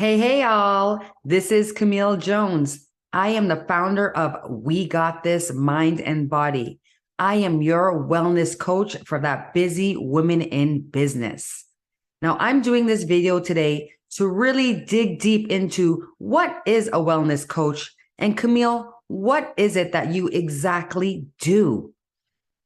Hey, all. This is Camille Jones. I am the founder of We Got This Mind and Body. I am your wellness coach for that busy women in business. Now, I'm doing this video today to really dig deep into what is a wellness coach. And Camille, what is it that you exactly do?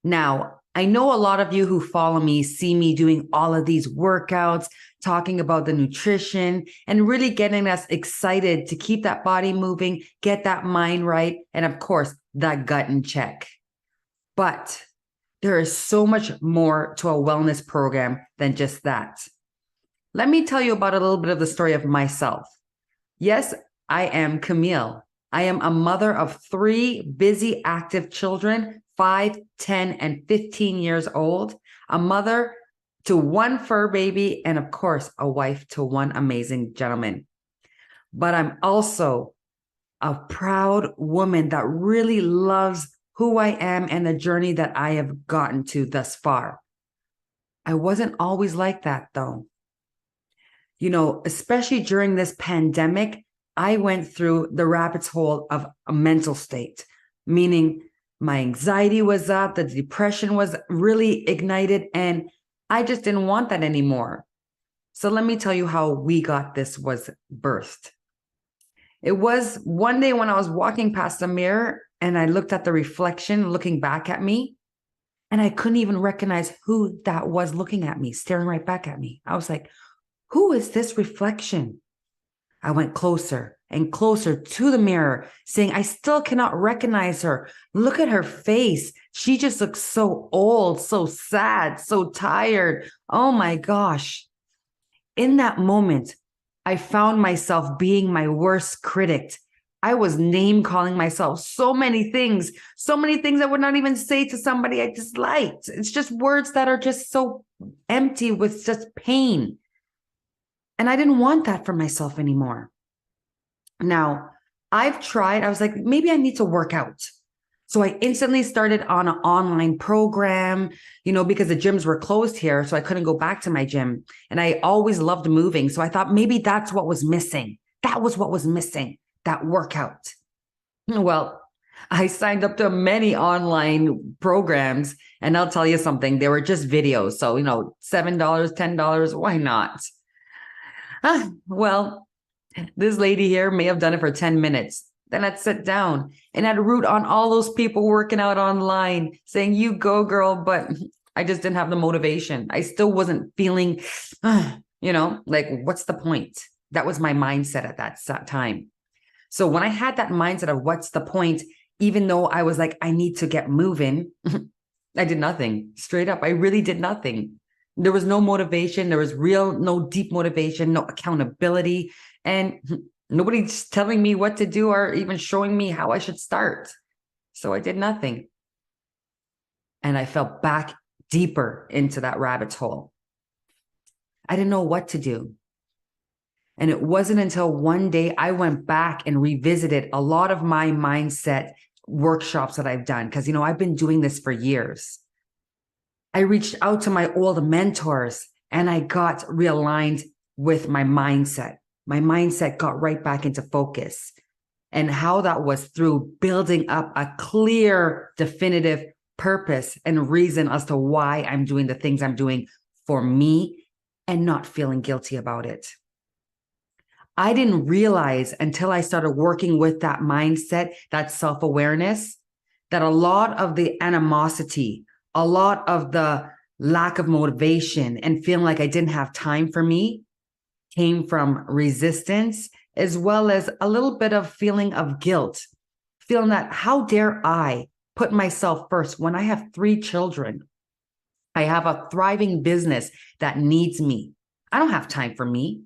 Now, I know a lot of you who follow me see me doing all of these workouts, talking about the nutrition, and really getting us excited to keep that body moving, get that mind right, and of course, that gut in check. But there is so much more to a wellness program than just that. Let me tell you about a little bit of the story of myself. Yes, I am Camille. I am a mother of three busy, active children, 5, 10, and 15 years old, a mother to one fur baby, and of course, a wife to one amazing gentleman. But I'm also a proud woman that really loves who I am and the journey that I have gotten to thus far. I wasn't always like that, though. Especially during this pandemic, I went through the rabbit's hole of a mental state, meaning my anxiety was up, the depression was really ignited, and I just didn't want that anymore. So let me tell you how We Got This was birthed. It was one day when I was walking past the mirror and I looked at the reflection looking back at me, and I couldn't even recognize who that was looking at me, staring right back at me. I was like, who is this reflection? I went closer and closer to the mirror, saying, I still cannot recognize her. Look at her face. She just looks so old, so sad, so tired. Oh my gosh. In that moment, I found myself being my worst critic. I was name calling myself so many things I would not even say to somebody I disliked. It's just words that are just so empty with just pain. And I didn't want that for myself anymore. Now, I was like, maybe I need to work out. So I instantly started on an online program, because the gyms were closed here. So I couldn't go back to my gym. And I always loved moving. So I thought maybe that's what was missing. That was what was missing, that workout. Well, I signed up to many online programs, and I'll tell you something, they were just videos. So, $7, $10, why not? Well, this lady here may have done it for 10 minutes. Then I'd sit down and I'd root on all those people working out online saying, you go, girl. But I just didn't have the motivation. I still wasn't feeling, like, what's the point? That was my mindset at that time. So when I had that mindset of what's the point, even though I was like, I need to get moving, I did nothing. Straight up. I really did nothing. There was no motivation. There was no deep motivation, no accountability. And nobody's telling me what to do or even showing me how I should start. So I did nothing. And I fell back deeper into that rabbit's hole. I didn't know what to do. And it wasn't until one day I went back and revisited a lot of my mindset workshops that I've done. Because, I've been doing this for years. I reached out to my old mentors and I got realigned with my mindset. My mindset got right back into focus. And how that was through building up a clear, definitive purpose and reason as to why I'm doing the things I'm doing for me and not feeling guilty about it. I didn't realize until I started working with that mindset, that self-awareness, that a lot of the animosity, a lot of the lack of motivation and feeling like I didn't have time for me came from resistance, as well as a little bit of feeling of guilt, feeling that how dare I put myself first when I have 3 children? I have a thriving business that needs me. I don't have time for me.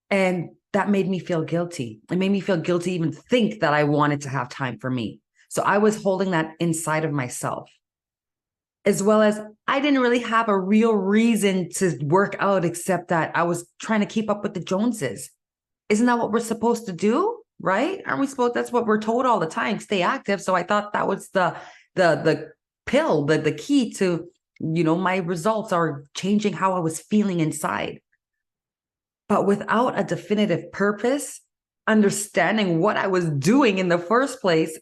And that made me feel guilty. It made me feel guilty even think that I wanted to have time for me. So I was holding that inside of myself. As well as I didn't really have a real reason to work out except that I was trying to keep up with the Joneses. Isn't that what we're supposed to do? Right? Aren't we supposed, that's what we're told all the time, stay active. So I thought that was the pill, the key to, my results are changing how I was feeling inside. but without a definitive purpose, understanding what I was doing in the first place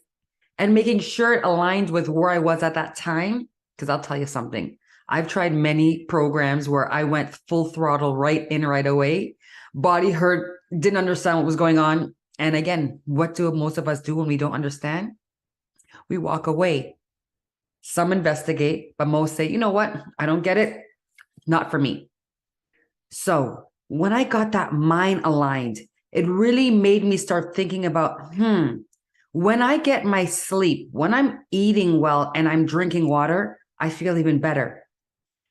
and making sure it aligned with where I was at that time. Because I'll tell you something, I've tried many programs where I went full throttle right in right away. Body hurt, didn't understand what was going on. And again, what do most of us do when we don't understand? We walk away. Some investigate, but most say, you know what? I don't get it. Not for me. So when I got that mind aligned, it really made me start thinking about, when I get my sleep, when I'm eating well and I'm drinking water, I feel even better.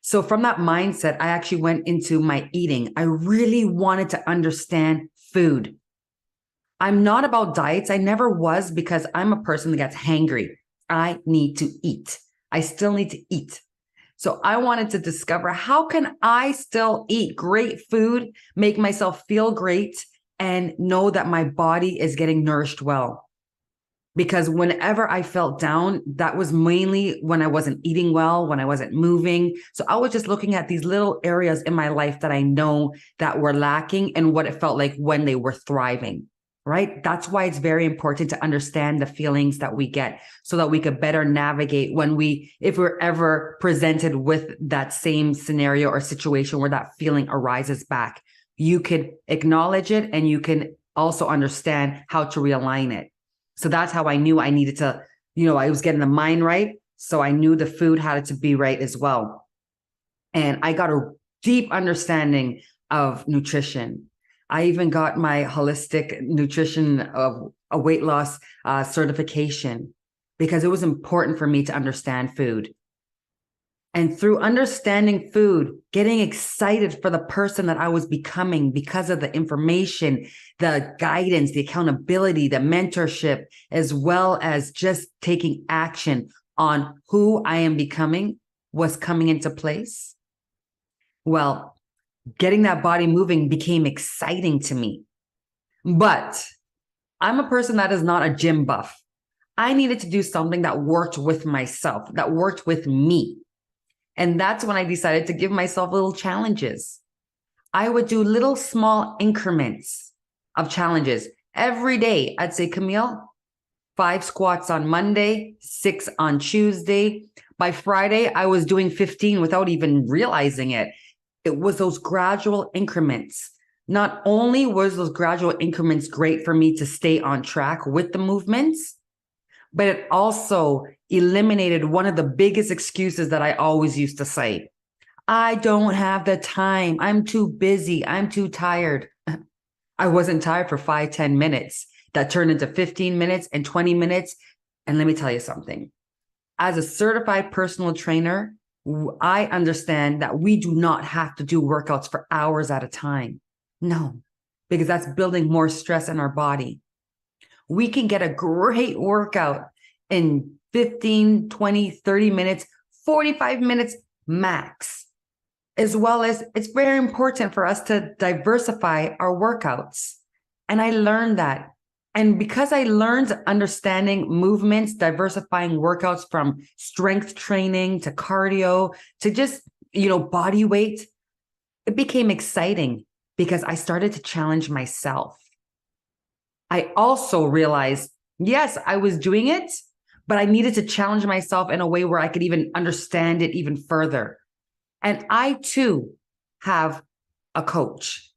So from that mindset, I actually went into my eating. I really wanted to understand food. I'm not about diets. I never was, because I'm a person that gets hangry. I need to eat. I still need to eat. So I wanted to discover, how can I still eat great food, make myself feel great, and know that my body is getting nourished well? Because whenever I felt down, that was mainly when I wasn't eating well, when I wasn't moving. So I was just looking at these little areas in my life that I know that were lacking and what it felt like when they were thriving, right? That's why it's very important to understand the feelings that we get so that we could better navigate if we're ever presented with that same scenario or situation where that feeling arises back. You could acknowledge it and you can also understand how to realign it. So that's how I knew I needed to, I was getting the mind right. So I knew the food had to be right as well. And I got a deep understanding of nutrition. I even got my holistic nutrition of a weight loss certification, because it was important for me to understand food. And through understanding food, getting excited for the person that I was becoming because of the information, the guidance, the accountability, the mentorship, as well as just taking action on who I am becoming was coming into place. Well, getting that body moving became exciting to me. But I'm a person that is not a gym buff. I needed to do something that worked with myself, that worked with me. And that's when I decided to give myself little challenges. I would do little small increments of challenges every day. I'd say, Camille, 5 squats on Monday, 6 on Tuesday. By Friday, I was doing 15 without even realizing it. It was those gradual increments. Not only was those gradual increments great for me to stay on track with the movements, but it also eliminated one of the biggest excuses that I always used to say. I don't have the time. I'm too busy. I'm too tired. I wasn't tired for 5-10 minutes. That turned into 15 minutes and 20 minutes. And let me tell you something. As a certified personal trainer, I understand that we do not have to do workouts for hours at a time. No, because that's building more stress in our body. We can get a great workout in 15, 20, 30 minutes, 45 minutes max, as well as it's very important for us to diversify our workouts. And I learned that. And because I learned understanding movements, diversifying workouts from strength training to cardio to just, body weight, it became exciting because I started to challenge myself. I also realized, yes, I was doing it, but I needed to challenge myself in a way where I could even understand it even further. And I too have a coach,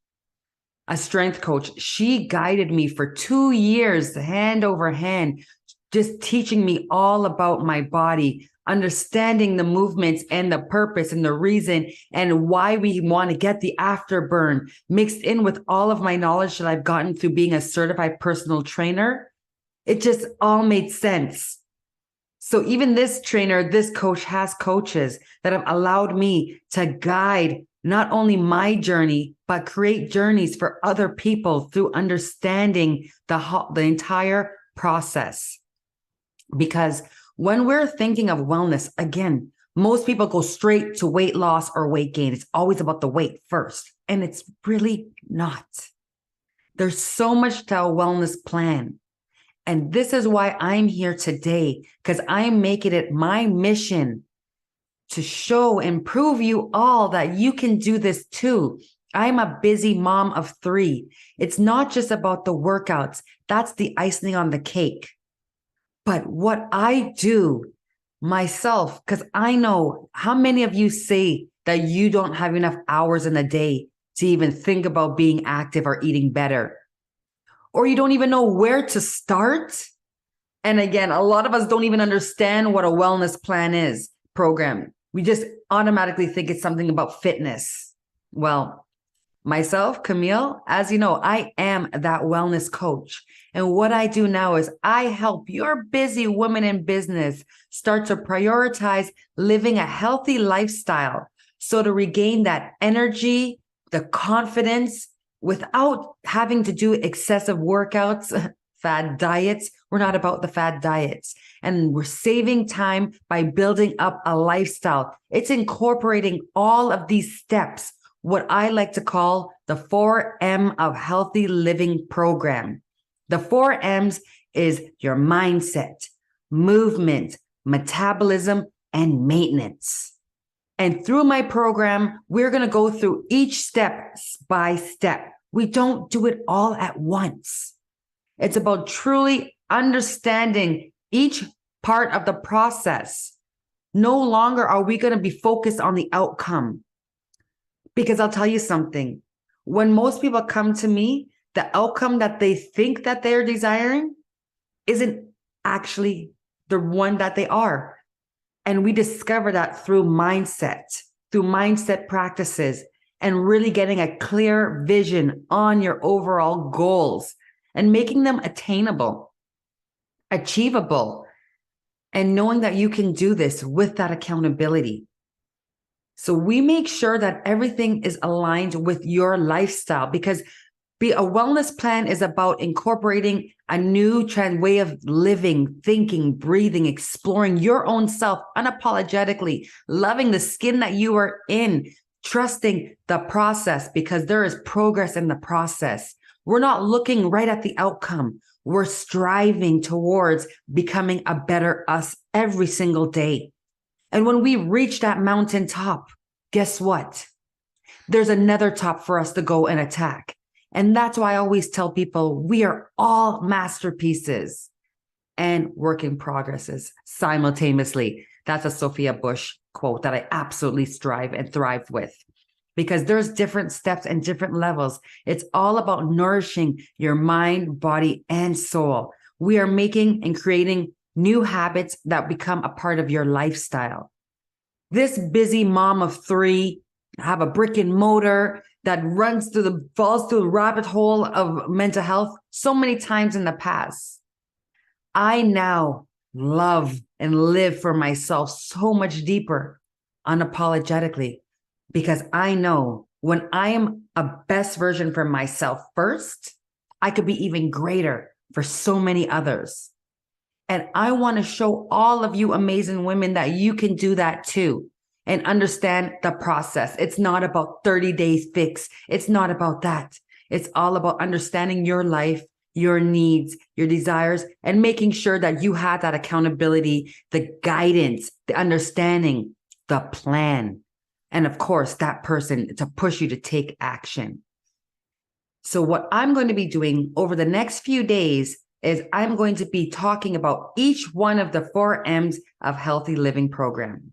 a strength coach. She guided me for 2 years, hand over hand, just teaching me all about my body, understanding the movements and the purpose and the reason and why we want to get the afterburn mixed in with all of my knowledge that I've gotten through being a certified personal trainer. It just all made sense. So even this trainer, this coach has coaches that have allowed me to guide not only my journey, but create journeys for other people through understanding the entire process. Because when we're thinking of wellness, again, most people go straight to weight loss or weight gain. It's always about the weight first, and it's really not. There's so much to a wellness plan. And this is why I'm here today, because I'm making it my mission to show and prove you all that you can do this too. I'm a busy mom of three. It's not just about the workouts. That's the icing on the cake. But what I do myself, because I know how many of you say that you don't have enough hours in a day to even think about being active or eating better, or you don't even know where to start. And again, a lot of us don't even understand what a wellness plan is program. We just automatically think it's something about fitness. Well, myself, Camille, as you know, I am that wellness coach. And what I do now is I help your busy women in business start to prioritize living a healthy lifestyle. So to regain that energy, the confidence without having to do excessive workouts, fad diets. We're not about the fad diets. And we're saving time by building up a lifestyle. It's incorporating all of these steps, what I like to call the 4M of healthy living program. The 4M's is your mindset, movement, metabolism, and maintenance. And through my program, we're going to go through each step by step. We don't do it all at once. It's about truly understanding each part of the process. No longer are we going to be focused on the outcome. Because I'll tell you something, when most people come to me, the outcome that they think that they're desiring isn't actually the one that they are. And we discover that through mindset practices, and really getting a clear vision on your overall goals and making them attainable, achievable, and knowing that you can do this with that accountability. So we make sure that everything is aligned with your lifestyle, because a wellness plan is about incorporating a new way of living, thinking, breathing, exploring your own self unapologetically, loving the skin that you are in, trusting the process, because there is progress in the process. We're not looking right at the outcome. We're striving towards becoming a better us every single day. And when we reach that mountaintop, guess what? There's another top for us to go and attack. And that's why I always tell people we are all masterpieces and work in progresses simultaneously. That's a Sophia Bush quote that I absolutely strive and thrive with, because there's different steps and different levels. It's all about nourishing your mind, body, and soul. We are making and creating new habits that become a part of your lifestyle. This busy mom of three, have a brick and mortar that falls through the rabbit hole of mental health so many times in the past. I now love and live for myself so much deeper, unapologetically, because I know when I am a best version for myself first, I could be even greater for so many others. And I want to show all of you amazing women that you can do that too, and understand the process. It's not about 30 days fix. It's not about that. It's all about understanding your life, your needs, your desires, and making sure that you have that accountability, the guidance, the understanding, the plan, and of course, that person to push you to take action. So what I'm going to be doing over the next few days is I'm going to be talking about each one of the 4M's of healthy living program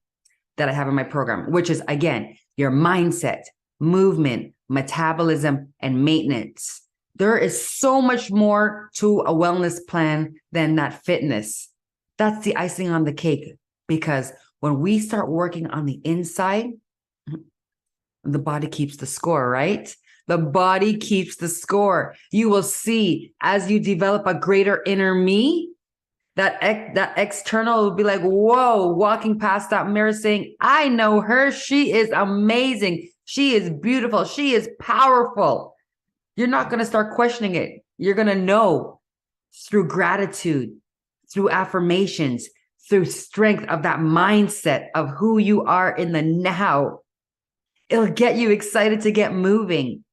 that I have in my program, which is, again, your mindset, movement, metabolism, and maintenance. There is so much more to a wellness plan than that fitness. That's the icing on the cake, because when we start working on the inside, the body keeps the score, right? The body keeps the score. You will see as you develop a greater inner me, that external will be like, whoa, walking past that mirror saying, I know her. She is amazing. She is beautiful. She is powerful. You're not going to start questioning it. You're going to know through gratitude, through affirmations, through strength of that mindset of who you are in the now. It'll get you excited to get moving.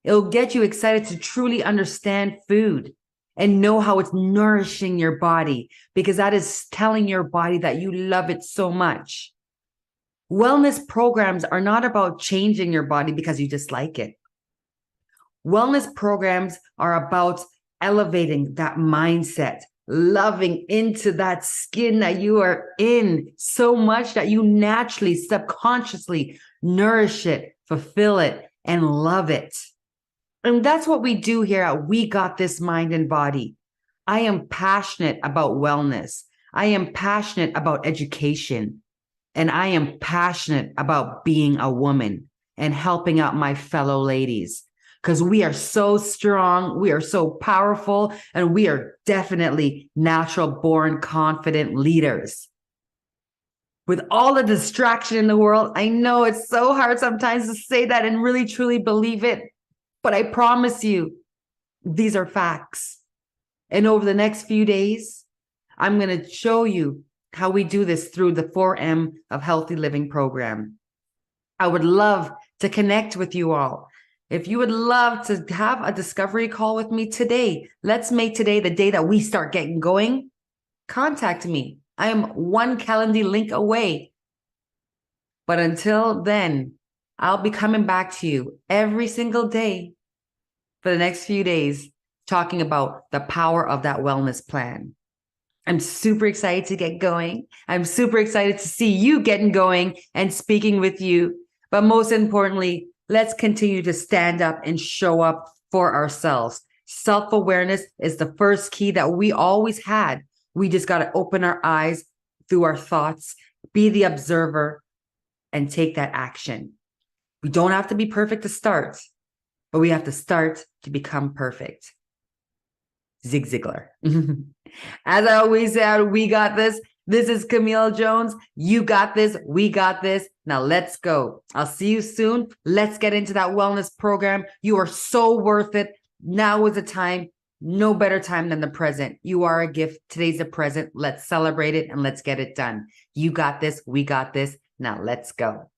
It'll get you excited to truly understand food and know how it's nourishing your body, because that is telling your body that you love it so much. Wellness programs are not about changing your body because you dislike it. Wellness programs are about elevating that mindset, loving into that skin that you are in so much that you naturally, subconsciously nourish it, fulfill it, and love it. And that's what we do here at We Got This Mind and Body. I am passionate about wellness. I am passionate about education. And I am passionate about being a woman and helping out my fellow ladies, because we are so strong, we are so powerful, and we are definitely natural born confident leaders. With all the distraction in the world, I know it's so hard sometimes to say that and really truly believe it, but I promise you, these are facts. And over the next few days, I'm going to show you how we do this through the 4M of Healthy Living program. I would love to connect with you all. If you would love to have a discovery call with me today, let's make today the day that we start getting going. Contact me. I am one Calendly link away. But until then, I'll be coming back to you every single day for the next few days, talking about the power of that wellness plan. I'm super excited to get going. I'm super excited to see you getting going and speaking with you. But most importantly, let's continue to stand up and show up for ourselves. Self-awareness is the first key that we always had. We just got to open our eyes through our thoughts, be the observer, and take that action. We don't have to be perfect to start, but we have to start to become perfect. Zig Ziglar. As I always said, we got this. This is Camille Jones. You got this. We got this. Now let's go. I'll see you soon. Let's get into that wellness program. You are so worth it. Now is the time. No better time than the present. You are a gift. Today's the present. Let's celebrate it and let's get it done. You got this. We got this. Now let's go.